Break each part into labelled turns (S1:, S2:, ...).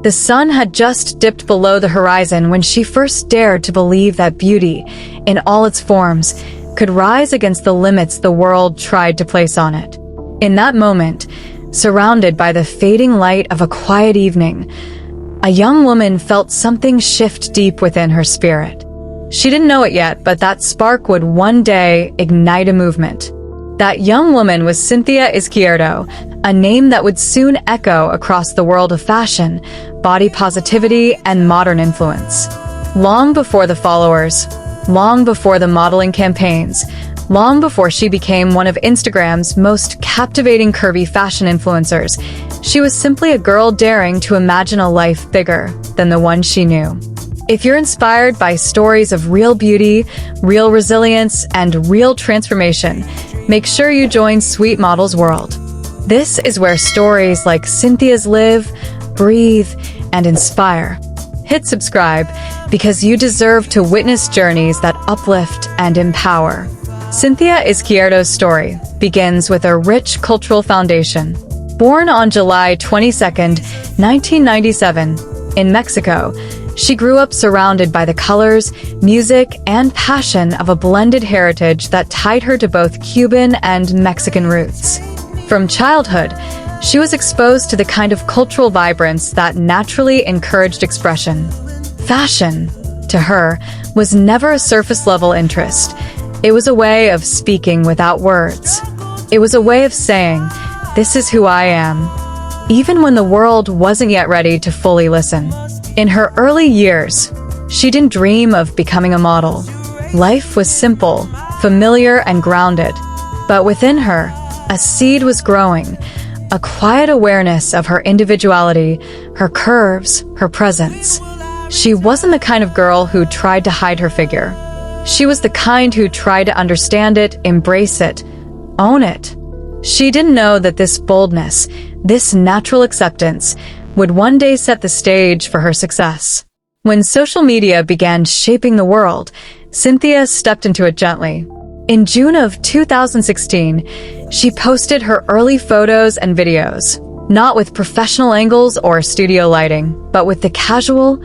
S1: The sun had just dipped below the horizon when she first dared to believe that beauty, in all its forms, could rise against the limits the world tried to place on it. In that moment, surrounded by the fading light of a quiet evening, a young woman felt something shift deep within her spirit. She didn't know it yet, but that spark would one day ignite a movement. That young woman was Cinthya Izquierdo, a name that would soon echo across the world of fashion, body positivity, and modern influence. Long before the followers, long before the modeling campaigns, long before she became one of Instagram's most captivating curvy fashion influencers, she was simply a girl daring to imagine a life bigger than the one she knew. If you're inspired by stories of real beauty, real resilience, and real transformation, make sure you join Sweet Model's world. This is where stories like Cynthia's live, breathe, and inspire. Hit subscribe because you deserve to witness journeys that uplift and empower. Cinthya Izquierdo's story begins with a rich cultural foundation. Born on July 22, 1997, in Mexico, she grew up surrounded by the colors, music, and passion of a blended heritage that tied her to both Cuban and Mexican roots. From childhood, she was exposed to the kind of cultural vibrance that naturally encouraged expression. Fashion, to her, was never a surface-level interest. It was a way of speaking without words. It was a way of saying, "This is who I am," even when the world wasn't yet ready to fully listen. In her early years, she didn't dream of becoming a model. Life was simple, familiar, and grounded. But within her, a seed was growing, a quiet awareness of her individuality, her curves, her presence. She wasn't the kind of girl who tried to hide her figure. She was the kind who tried to understand it, embrace it, own it. She didn't know that this boldness, this natural acceptance, would one day set the stage for her success. When social media began shaping the world, Cinthya stepped into it gently. In June of 2016, she posted her early photos and videos, not with professional angles or studio lighting, but with the casual,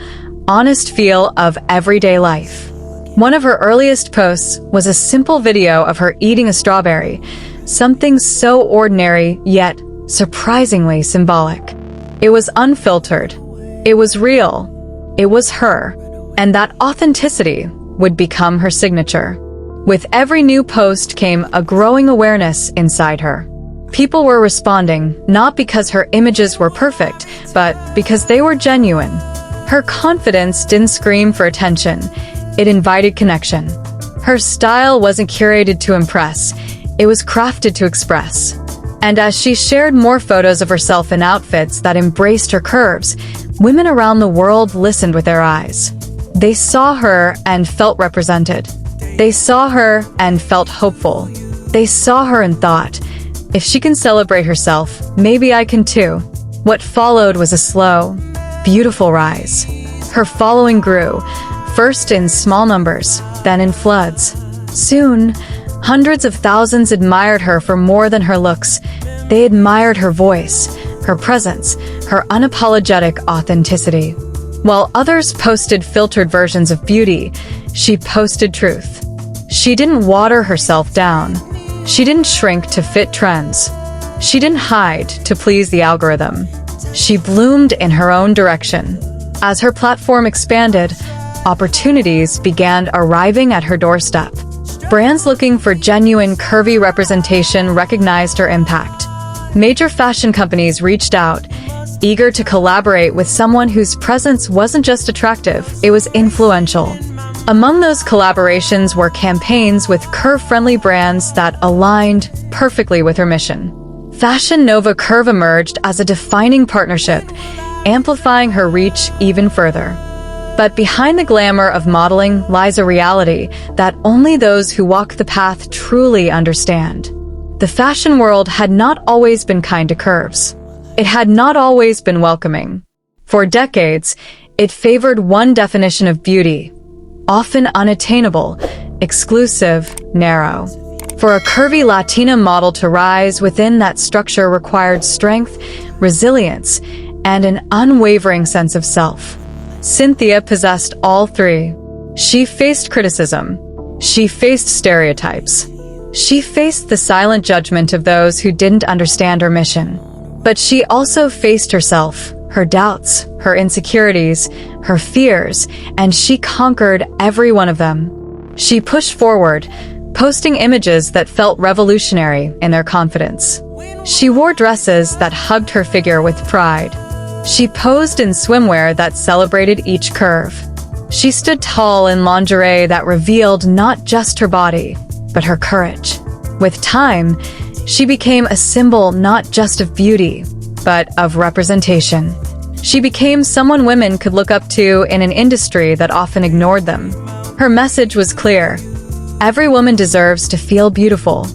S1: honest feel of everyday life. One of her earliest posts was a simple video of her eating a strawberry, something so ordinary yet surprisingly symbolic. It was unfiltered. It was real. It was her. And that authenticity would become her signature. With every new post came a growing awareness inside her. People were responding, not because her images were perfect, but because they were genuine. Her confidence didn't scream for attention. It invited connection. Her style wasn't curated to impress. It was crafted to express. And as she shared more photos of herself in outfits that embraced her curves, women around the world listened with their eyes. They saw her and felt represented. They saw her and felt hopeful. They saw her and thought, if she can celebrate herself, maybe I can too. What followed was a slow, beautiful rise. Her following grew, first in small numbers, then in floods. Soon, hundreds of thousands admired her for more than her looks. They admired her voice, her presence, her unapologetic authenticity. While others posted filtered versions of beauty, she posted truth. She didn't water herself down. She didn't shrink to fit trends. She didn't hide to please the algorithm. She bloomed in her own direction. As her platform expanded, opportunities began arriving at her doorstep. Brands looking for genuine, curvy representation recognized her impact. Major fashion companies reached out, eager to collaborate with someone whose presence wasn't just attractive, it was influential. Among those collaborations were campaigns with curve-friendly brands that aligned perfectly with her mission. Fashion Nova Curve emerged as a defining partnership, amplifying her reach even further. But behind the glamour of modeling lies a reality that only those who walk the path truly understand. The fashion world had not always been kind to curves. It had not always been welcoming. For decades, it favored one definition of beauty, often unattainable, exclusive, narrow. For a curvy Latina model to rise within that structure required strength, resilience, and an unwavering sense of self. Cinthya possessed all three. She faced criticism. She faced stereotypes. She faced the silent judgment of those who didn't understand her mission. But she also faced herself, her doubts, her insecurities, her fears, and she conquered every one of them. She pushed forward, posting images that felt revolutionary in their confidence. She wore dresses that hugged her figure with pride. She posed in swimwear that celebrated each curve. She stood tall in lingerie that revealed not just her body, but her courage. With time, she became a symbol not just of beauty, but of representation. She became someone women could look up to in an industry that often ignored them. Her message was clear. Every woman deserves to feel beautiful.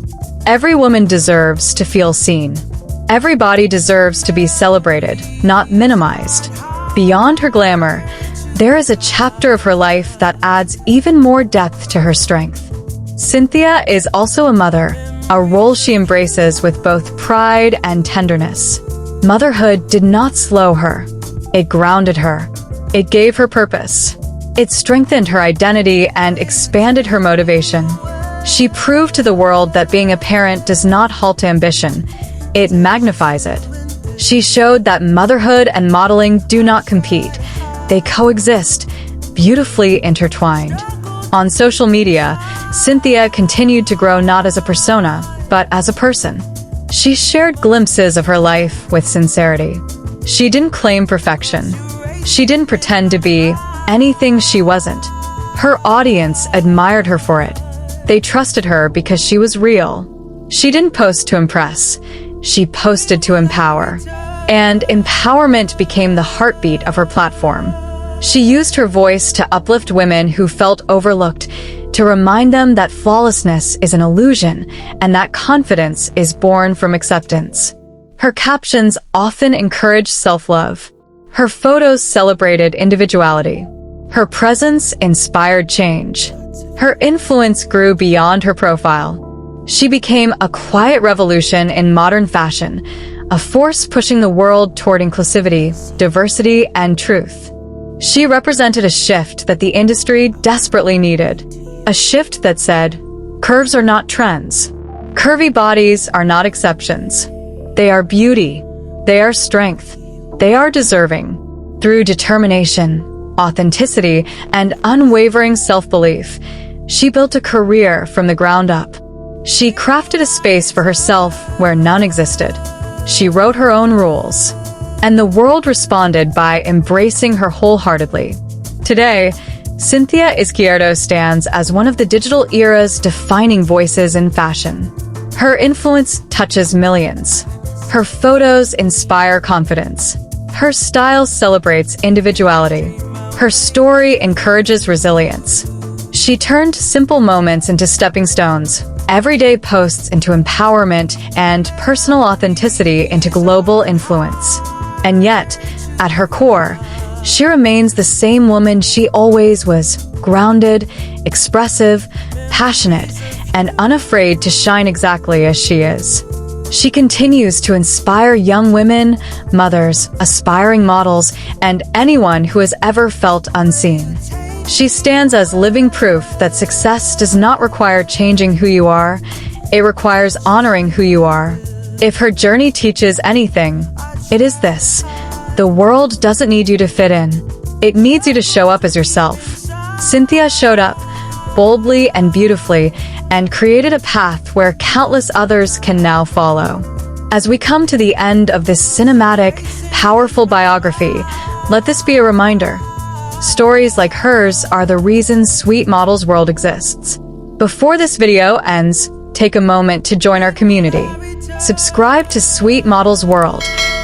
S1: Every woman deserves to feel seen. Every body deserves to be celebrated, not minimized. Beyond her glamour, there is a chapter of her life that adds even more depth to her strength. Cinthya is also a mother, a role she embraces with both pride and tenderness. Motherhood did not slow her. It grounded her. It gave her purpose. It strengthened her identity and expanded her motivation. She proved to the world that being a parent does not halt ambition. It magnifies it. She showed that motherhood and modeling do not compete. They coexist, beautifully intertwined. On social media, Cinthya continued to grow not as a persona, but as a person. She shared glimpses of her life with sincerity. She didn't claim perfection. She didn't pretend to be anything she wasn't. Her audience admired her for it. They trusted her because she was real. She didn't post to impress. She posted to empower. And empowerment became the heartbeat of her platform. She used her voice to uplift women who felt overlooked, to remind them that flawlessness is an illusion and that confidence is born from acceptance. Her captions often encouraged self-love. Her photos celebrated individuality. Her presence inspired change. Her influence grew beyond her profile. She became a quiet revolution in modern fashion, a force pushing the world toward inclusivity, diversity, and truth. She represented a shift that the industry desperately needed. A shift that said, curves are not trends. Curvy bodies are not exceptions. They are beauty. They are strength. They are deserving. Through determination, authenticity, and unwavering self-belief, she built a career from the ground up. She crafted a space for herself where none existed. She wrote her own rules. And the world responded by embracing her wholeheartedly. Today, Cinthya Izquierdo stands as one of the digital era's defining voices in fashion. Her influence touches millions. Her photos inspire confidence. Her style celebrates individuality. Her story encourages resilience. She turned simple moments into stepping stones, everyday posts into empowerment, and personal authenticity into global influence. And yet, at her core, she remains the same woman she always was, grounded, expressive, passionate, and unafraid to shine exactly as she is. She continues to inspire young women, mothers, aspiring models, and anyone who has ever felt unseen. She stands as living proof that success does not require changing who you are, it requires honoring who you are. If her journey teaches anything, it is this: the world doesn't need you to fit in. It needs you to show up as yourself. Cinthya showed up, boldly and beautifully, and created a path where countless others can now follow. As we come to the end of this cinematic, powerful biography, let this be a reminder. Stories like hers are the reason Sweet Models World exists. Before this video ends, take a moment to join our community. Subscribe to Sweet Models World,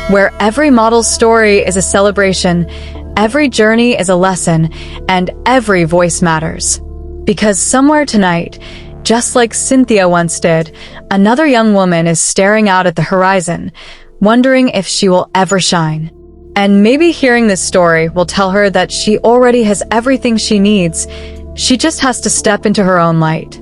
S1: where every model's story is a celebration, every journey is a lesson, and every voice matters. Because somewhere tonight, just like Cinthya once did, another young woman is staring out at the horizon, wondering if she will ever shine. And maybe hearing this story will tell her that she already has everything she needs. She just has to step into her own light.